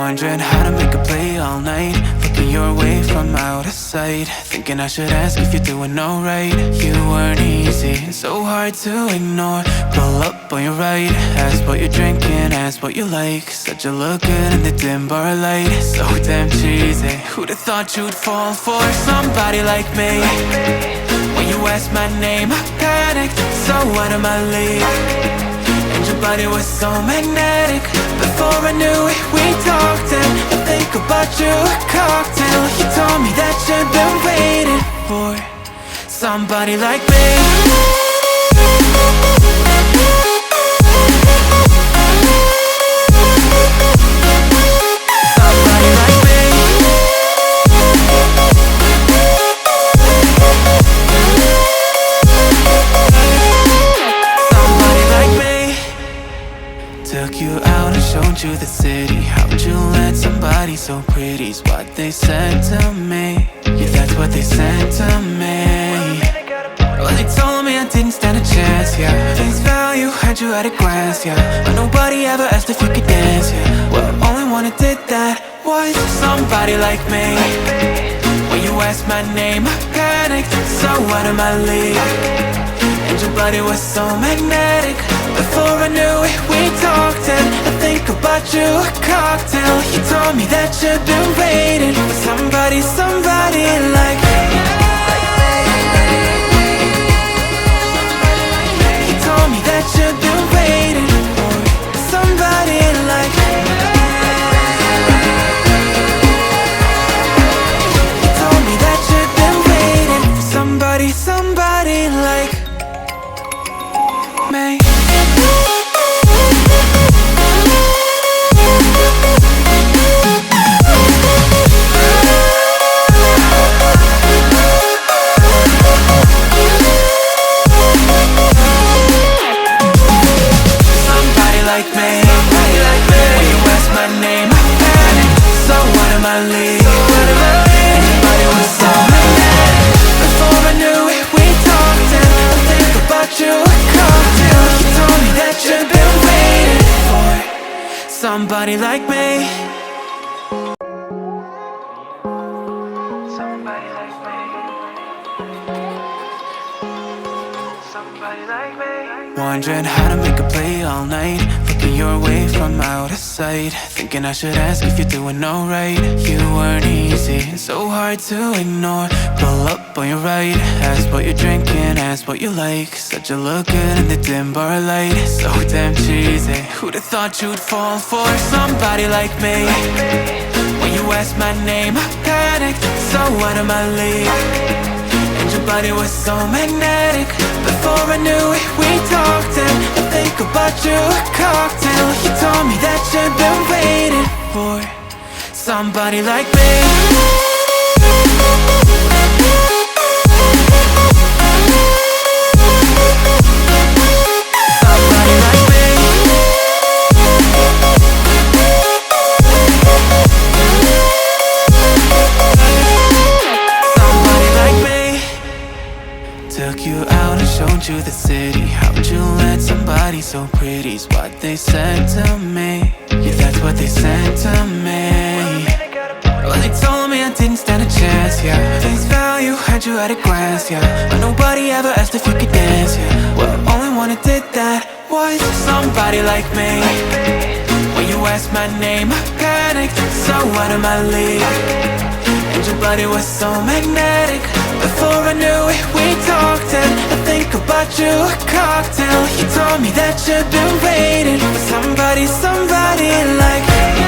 Wondering how to make a play all night, looking your way from out of sight, thinking I should ask if you're doing alright. You weren't easy, so hard to ignore. Pull up on your right, ask what you're drinking, ask what you like. Said you look good in the dim bar light, so damn cheesy. Who'd have thought you'd fall for somebody like me? When you asked my name, I panicked, so out of my league. And your body was so magnetic. Before I knew it, we talked, and I think about you a cocktail. You told me that you've been waiting for somebody like me. Took you out and showed you the city. How'd you let somebody so pretty's what they said to me? Yeah, that's what they said to me. Well, they told me I didn't stand a chance, yeah. Face value, had you at a glance, yeah. But nobody ever asked if you could dance, yeah. Well, only one who did that was somebody like me. When you asked my name, I panicked, so out of my league. And your body was so magnetic. Before I knew it, we talked, and I think about you a cocktail. You told me that you've been waiting for somebody like me. You told me that you've been waiting for somebody like me. You told me that you've been waiting for somebody like me. Somebody like me. Somebody like me. Somebody like me. Wondering how to make a play all night, looking your way from out of sight, thinking I should ask if you're doing alright. You weren't easy, so hard to ignore. Pull up on your right, ask what you're drinking, ask what you like. Said you look good in the dim bar light, so damn cheesy. Who'd have thought you'd fall for somebody like me? When you asked my name, I panicked, so out of my league. And your body was so magnetic. Before I knew it, we talked, and I think about you a cocktail. You told me that you've been waiting for somebody like me. Took you out and showed you the city. How'd you let somebody so pretty's what they said to me? Yeah, that's what they said to me. Well, they told me I didn't stand a chance, yeah. Face value, had you at a glance, yeah. But nobody ever asked if you could dance, yeah. Well, only one who did that was somebody like me. When you asked my name, I panicked, so out of my league. And your body was so magnetic. Before I knew it, we talked, and I think about you a cocktail. You told me that you've been waiting for somebody like me.